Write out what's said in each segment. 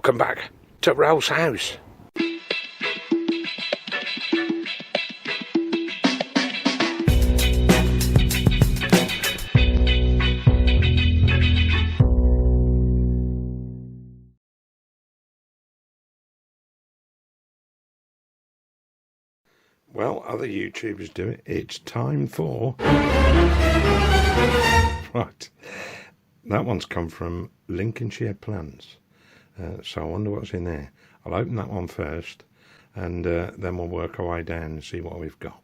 Welcome back to Ralph's house. Well, other YouTubers do it. It's time for... Right. That one's come from Lincolnshire Plants. So I wonder what's in there. I'll open that one first, and then we'll work our way down and see what we've got.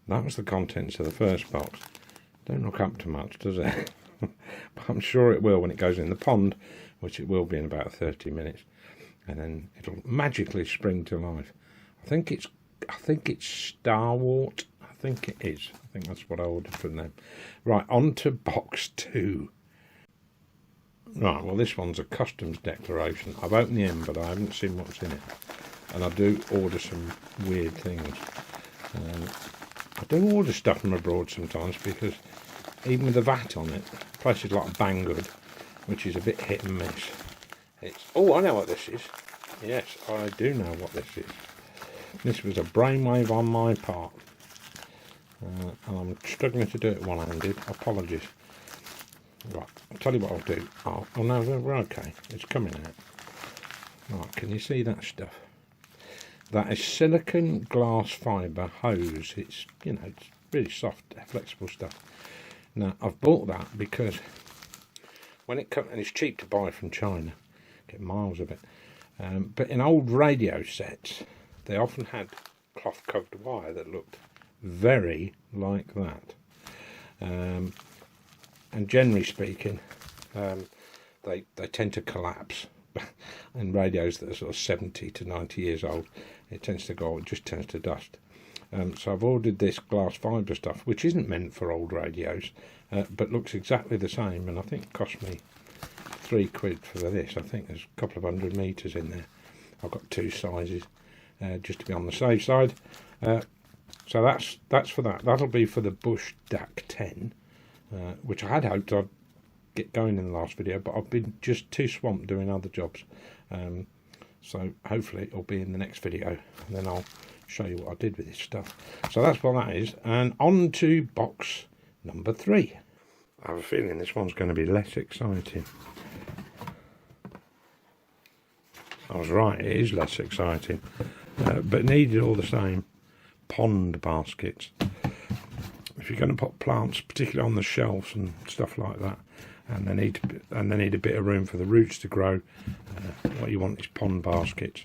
That was the contents of the first box. Don't look up too much, does it? But I'm sure it will when it goes in the pond, which it will be in about 30 minutes. And then it'll magically spring to life. I think it's Starwort. I think it is. I think that's what I ordered from them. Right, on to box 2. Right, well, this one's a customs declaration. I've opened the end, but I haven't seen what's in it. And I do order some weird things. I do order stuff from abroad sometimes because even with the VAT on it, places like Banggood, which is a bit hit and miss. Oh, I know what this is. Yes, I do know what this is. This was a brainwave on my part. And I'm struggling to do it one-handed. Apologies. Right, I'll tell you what I'll do. Oh no, we're okay. It's coming out. Right, can you see that stuff? That is silicone glass fibre hose. It's, you know, it's really soft, flexible stuff. Now, I've bought that because when it comes, and it's cheap to buy from China, get miles of it. But in old radio sets, they often had cloth-covered wire that looked very like that. And generally speaking, they tend to collapse. And radios that are sort of 70 to 90 years old, it tends to go, it just tends to dust. So I've ordered this glass fibre stuff, which isn't meant for old radios, but looks exactly the same, and I think it cost me £3 for this. I think there's a couple of 100 metres in there. I've got 2 sizes, just to be on the safe side. So that's for that. That'll be for the Bush DAC 10. Which I had hoped I'd get going in the last video, but I've been just too swamped doing other jobs. So hopefully it'll be in the next video, and then I'll show you what I did with this stuff. So that's what that is, and on to box number 3. I have a feeling this one's going to be less exciting. I was right, it is less exciting, but needed all the same. Pond baskets. If you're going to put plants, particularly on the shelves and stuff like that, and they need a bit of room for the roots to grow, what you want is pond baskets,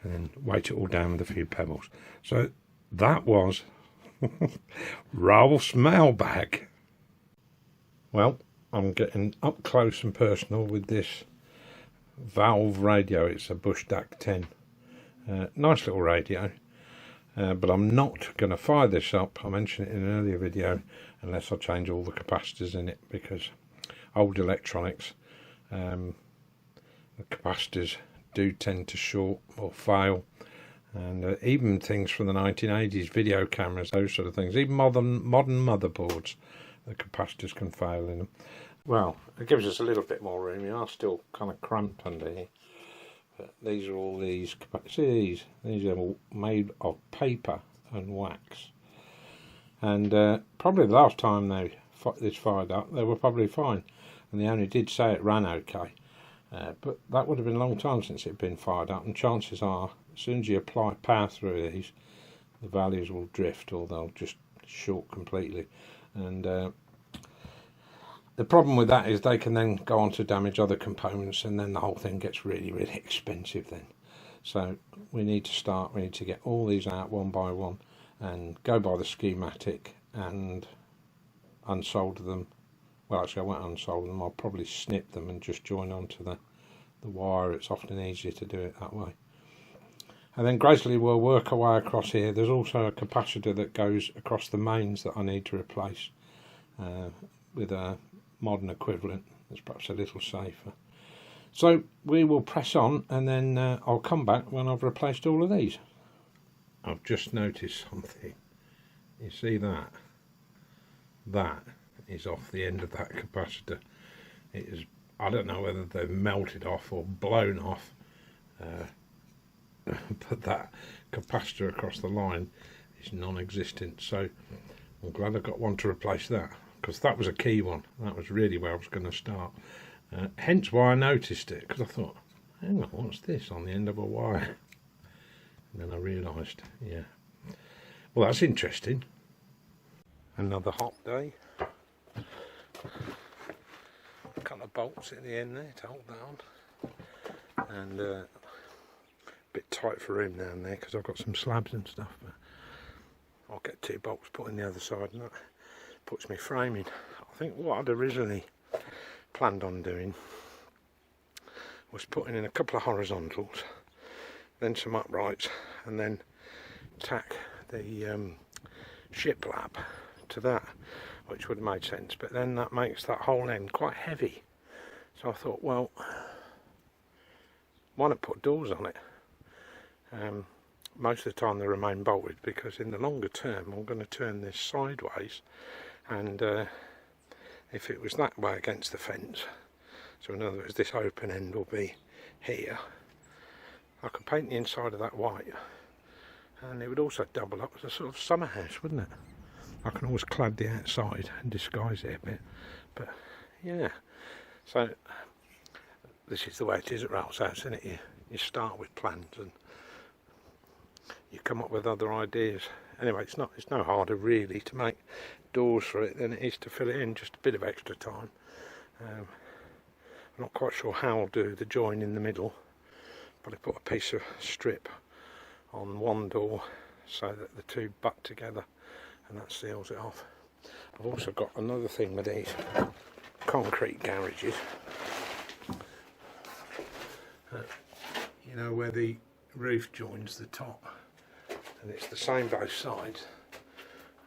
and then weight it all down with a few pebbles. So that was Ralph's mailbag. Well, I'm getting up close and personal with this valve radio. It's a Bush DAC 10. Nice little radio. But I'm not going to fire this up, I mentioned it in an earlier video, unless I change all the capacitors in it, because old electronics, the capacitors do tend to short or fail, and even things from the 1980s, video cameras, those sort of things, even modern motherboards, the capacitors can fail in them. Well, it gives us a little bit more room. You are still kind of cramped under here. But these are all these, see these are all made of paper and wax. And probably the last time this fired up, they were probably fine. And the owner did say it ran okay. But that would have been a long time since it had been fired up. And chances are, as soon as you apply power through these, the values will drift or they'll just short completely. And the problem with that is they can then go on to damage other components, and then the whole thing gets really, really expensive then. So we need to get all these out one by one and go by the schematic and unsolder them. Well, actually I won't unsolder them, I'll probably snip them and just join onto the wire. It's often easier to do it that way. And then gradually we'll work our way across here. There's also a capacitor that goes across the mains that I need to replace with a modern equivalent that's perhaps a little safer. So we will press on, and then I'll come back when I've replaced all of these. I've just noticed something. You see that? That is off the end of that capacitor. It is, I don't know whether they've melted off or blown off, but that capacitor across the line is non-existent, so I'm glad I got one to replace that, because that was a key one. That was really where I was going to start, hence why I noticed it, because I thought, hang on, what's this on the end of a wire? And then I realised, yeah, well, that's interesting. Another hot day. A couple of bolts at the end there to hold that on, and a bit tight for room down there because I've got some slabs and stuff, but I'll get 2 bolts put in the other side and that puts me framing. I think what I'd originally planned on doing was putting in a couple of horizontals, then some uprights, and then tack the shiplap to that, which would have made sense, but then that makes that whole end quite heavy. So I thought, well, why not put doors on it? Most of the time they remain bolted, because in the longer term I'm going to turn this sideways, and if it was that way against the fence, so in other words this open end will be here, I could paint the inside of that white, and it would also double up as a sort of summer house, wouldn't it? I can always clad the outside and disguise it a bit, but yeah, so this is the way it is at Ralph's house, isn't it? You start with plans and you come up with other ideas. Anyway, it's no harder really to make doors for it than it is to fill it in, just a bit of extra time. I'm not quite sure how I'll do the join in the middle, but I put a piece of strip on one door so that the two butt together, and that seals it off. I've also got another thing with these concrete garages, you know, where the roof joins the top, and it's the same both sides.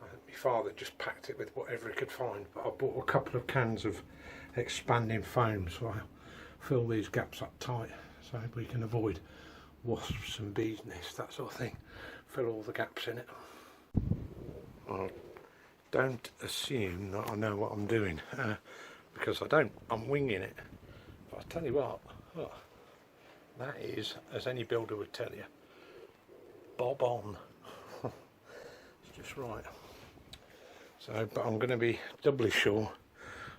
I think my father just packed it with whatever he could find, but I bought a couple of cans of expanding foam, so I'll fill these gaps up tight so we can avoid wasps and bees nests, that sort of thing. Fill all the gaps in it. Don't assume that I know what I'm doing, because I don't. I'm winging it. But I'll tell you what, look, that is, as any builder would tell you, bob on. It's just right. So, but I'm going to be doubly sure.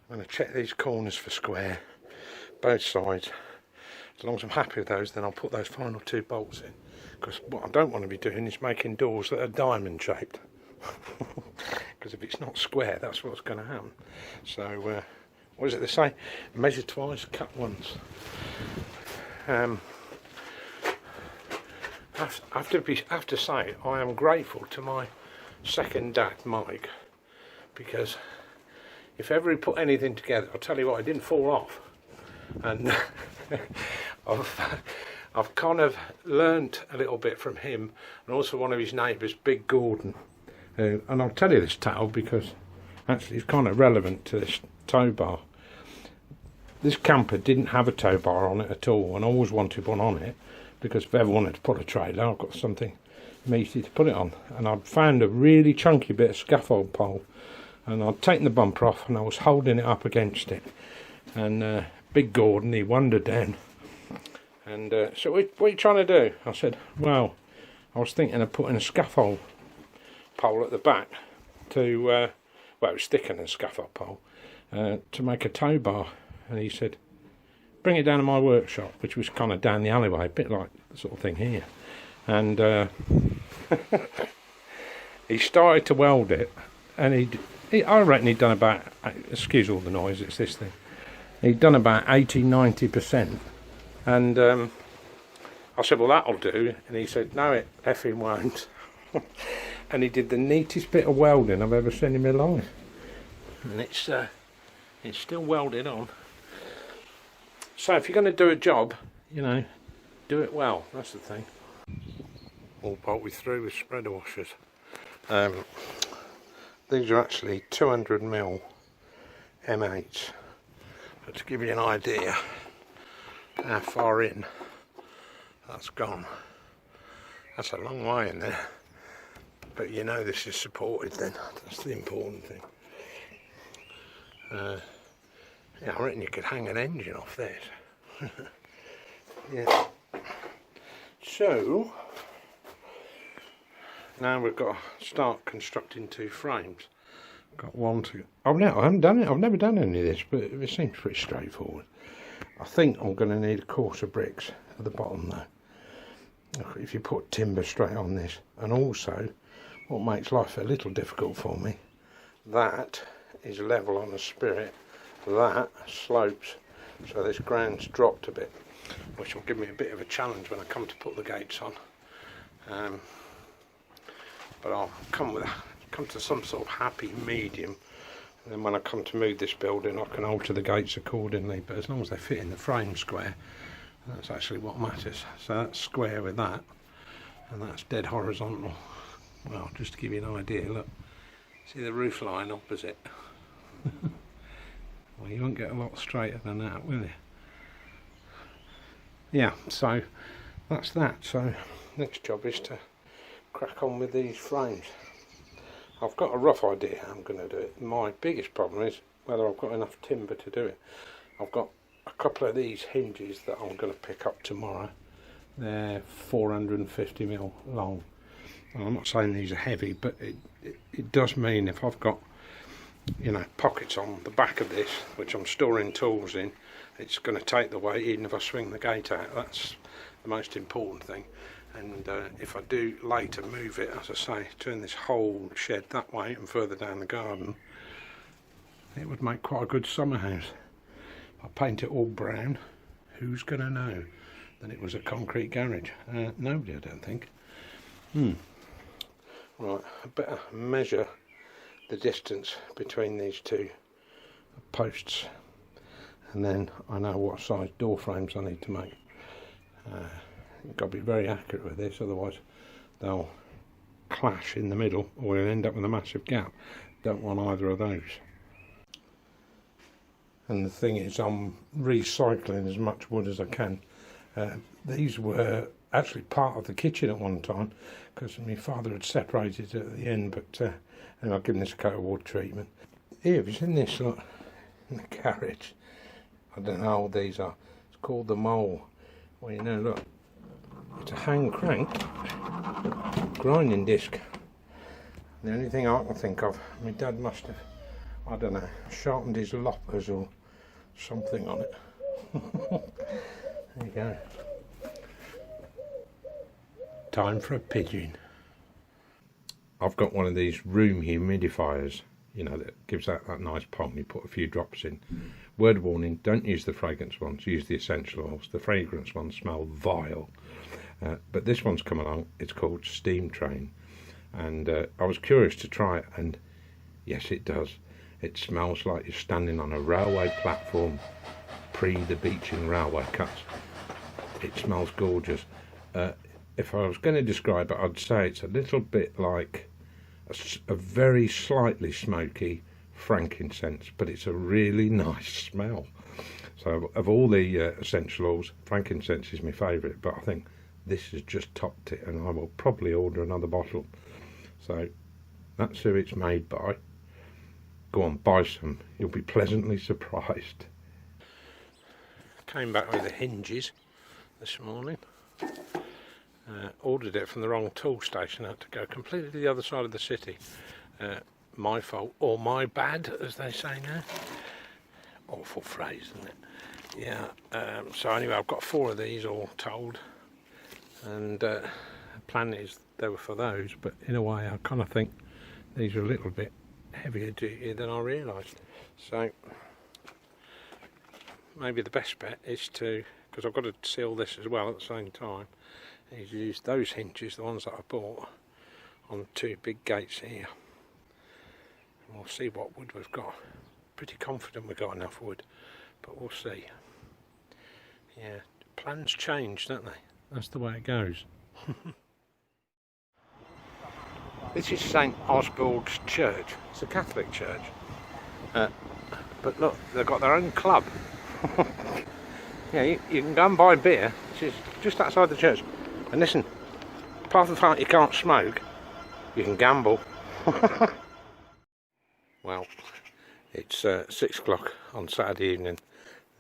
I'm going to check these corners for square, both sides. As long as I'm happy with those, then I'll put those final 2 bolts in. Because what I don't want to be doing is making doors that are diamond shaped. Because if it's not square, that's what's going to happen. So, what is it they say? Measure twice, cut once. I have to say, I am grateful to my second dad, Mike, because if ever he put anything together, I'll tell you what, it didn't fall off. And I've kind of learnt a little bit from him, and also one of his neighbours, Big Gordon. And I'll tell you this tale because actually it's kind of relevant to this tow bar. This camper didn't have a tow bar on it at all, and I always wanted one on it, because if I ever wanted to put a trailer, I've got something meaty to put it on. And I'd found a really chunky bit of scaffold pole, and I'd taken the bumper off and I was holding it up against it. And Big Gordon, he wandered down and so what are you trying to do? I said, well, I was thinking of putting a scaffold pole at the back to, well, it was thicker than a scaffold pole, to make a tow bar. And he said, bring it down to my workshop, which was kind of down the alleyway, a bit like the sort of thing here. And he started to weld it, and I reckon he'd done about, excuse all the noise, it's this thing, he'd done about 80–90%. And I said, well, that'll do. And he said, no, it effing won't. And he did the neatest bit of welding I've ever seen in my life. And it's still welded on. So if you're going to do a job, you know, do it well. That's the thing. All partway through with spreader washers. These are actually 200mm M8s. But to give you an idea how far in that's gone. That's a long way in there. But you know this is supported then. That's the important thing. Yeah, I reckon you could hang an engine off this. Yeah. So now we've got to start constructing 2 frames. Got one to... Oh no, I haven't done it. I've never done any of this, but it seems pretty straightforward. I think I'm going to need a course of bricks at the bottom though. If you put timber straight on this, and also what makes life a little difficult for me, that is level on the spirit, that slopes, so this ground's dropped a bit, which will give me a bit of a challenge when I come to put the gates on. But I'll come to some sort of happy medium, and then when I come to move this building I can alter the gates accordingly, but as long as they fit in the frame square, that's actually what matters. So that's square with that, and that's dead horizontal. Well, just to give you an idea, look, see the roof line opposite? Well, you won't get a lot straighter than that, will you? Yeah, so that's that. So next job is to crack on with these frames. I've got a rough idea how I'm going to do it. My biggest problem is whether I've got enough timber to do it. I've got a couple of these hinges that I'm going to pick up tomorrow. They're 450mm long. Well, I'm not saying these are heavy, but it does mean if I've got, you know, pockets on the back of this, which I'm storing tools in, it's going to take the weight even if I swing the gate out. That's the most important thing. And if I do later move it, as I say, turn this whole shed that way and further down the garden, it would make quite a good summer house. If I paint it all brown, who's going to know that it was a concrete garage? Nobody, I don't think. Right, I better measure the distance between these 2 posts, and then I know what size door frames I need to make. You've got to be very accurate with this, otherwise they'll clash in the middle or you'll end up with a massive gap. Don't want either of those. And the thing is, I'm recycling as much wood as I can. These were actually part of the kitchen at one time, because my father had separated it at the end, but anyway, I've given this a coat of wood treatment. Here, have you seen this? Look, in the garage. I don't know how old these are. It's called the mole. Well, you know, look, it's a hand crank grinding disc. The only thing I can think of, my dad must have, I don't know, sharpened his loppers or something on it. There you go. Time for a pigeon. I've got one of these room humidifiers, you know, that gives out that nice pong. You put a few drops in. Word of warning, don't use the fragrance ones, use the essential oils. The fragrance ones smell vile. But this one's come along, it's called Steam Train. And I was curious to try it, and yes, it does. It smells like you're standing on a railway platform pre the beaching railway cuts. It smells gorgeous. If I was going to describe it, I'd say it's a little bit like a very slightly smoky frankincense, but it's a really nice smell. So of all the essential oils, frankincense is my favourite, but I think this has just topped it, and I will probably order another bottle. So that's who it's made by. Go on, buy some, you'll be pleasantly surprised. Came back with the hinges this morning. Ordered it from the wrong tool station, had to go completely to the other side of the city. My fault, or my bad, as they say now. Awful phrase, isn't it? Yeah, so anyway, I've got 4 of these all told, and the plan is they were for those, but in a way I kind of think these are a little bit heavier duty than I realised. So maybe the best bet is to, because I've got to seal this as well at the same time, is use those hinges, the ones that I bought, on 2 big gates here. And we'll see what wood we've got. Pretty confident we've got enough wood, but we'll see. Yeah, plans change, don't they? That's the way it goes. This is St Osbald's Church. It's a Catholic church. But look, they've got their own club. Yeah, you can go and buy beer. This is just outside the church. And listen, apart from the fact you can't smoke, you can gamble. Well, it's 6 o'clock on Saturday evening.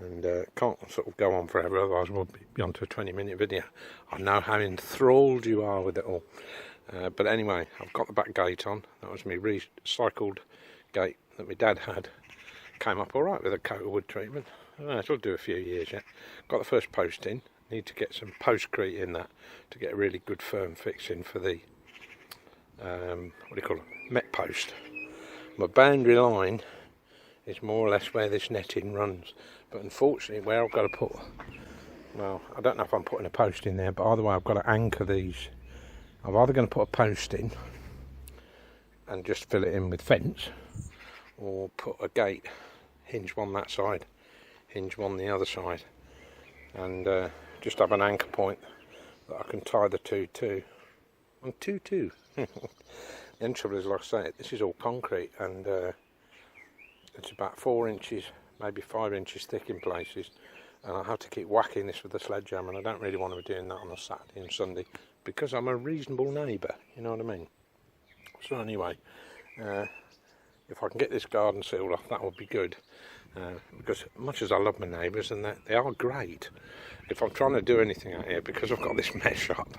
and can't sort of go on forever, otherwise we'll be on to a 20-minute video. I know how enthralled you are with it all. But anyway, I've got the back gate on. That was my recycled gate that my dad had. Came up alright with a coat of wood treatment. It'll do a few years yet. Got the first post in. Need to get some postcrete in that to get a really good firm fixing for the what do you call it, met post. My boundary line is more or less where this netting runs, but unfortunately where I've got to put, well, I don't know if I'm putting a post in there, but either way I've got to anchor these. I'm either going to put a post in and just fill it in with fence, or put a gate, hinge one that side, hinge one the other side, and just have an anchor point that I can tie the two to. On two. The end trouble is, like I say, this is all concrete, and it's about 4 inches, maybe 5 inches thick in places, and I have to keep whacking this with a sledgehammer, and I don't really want to be doing that on a Saturday and Sunday because I'm a reasonable neighbour, you know what I mean? So anyway, if I can get this garden sealed off, that would be good, because much as I love my neighbours, and they are great, if I'm trying to do anything out here, because I've got this mesh up,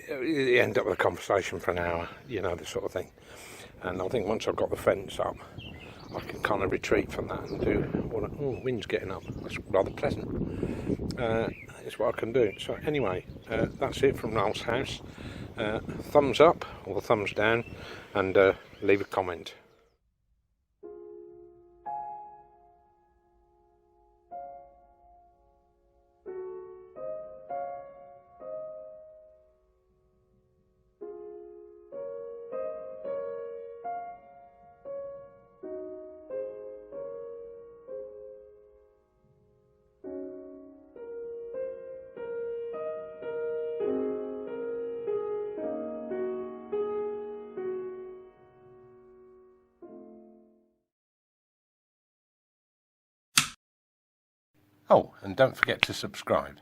you end up with a conversation for an hour, you know, this sort of thing. And I think once I've got the fence up, I can kind of retreat from that and do what wind's getting up. That's rather pleasant. It's what I can do. So anyway, that's it from Noel's house. Thumbs up or thumbs down, and leave a comment. Oh, and don't forget to subscribe.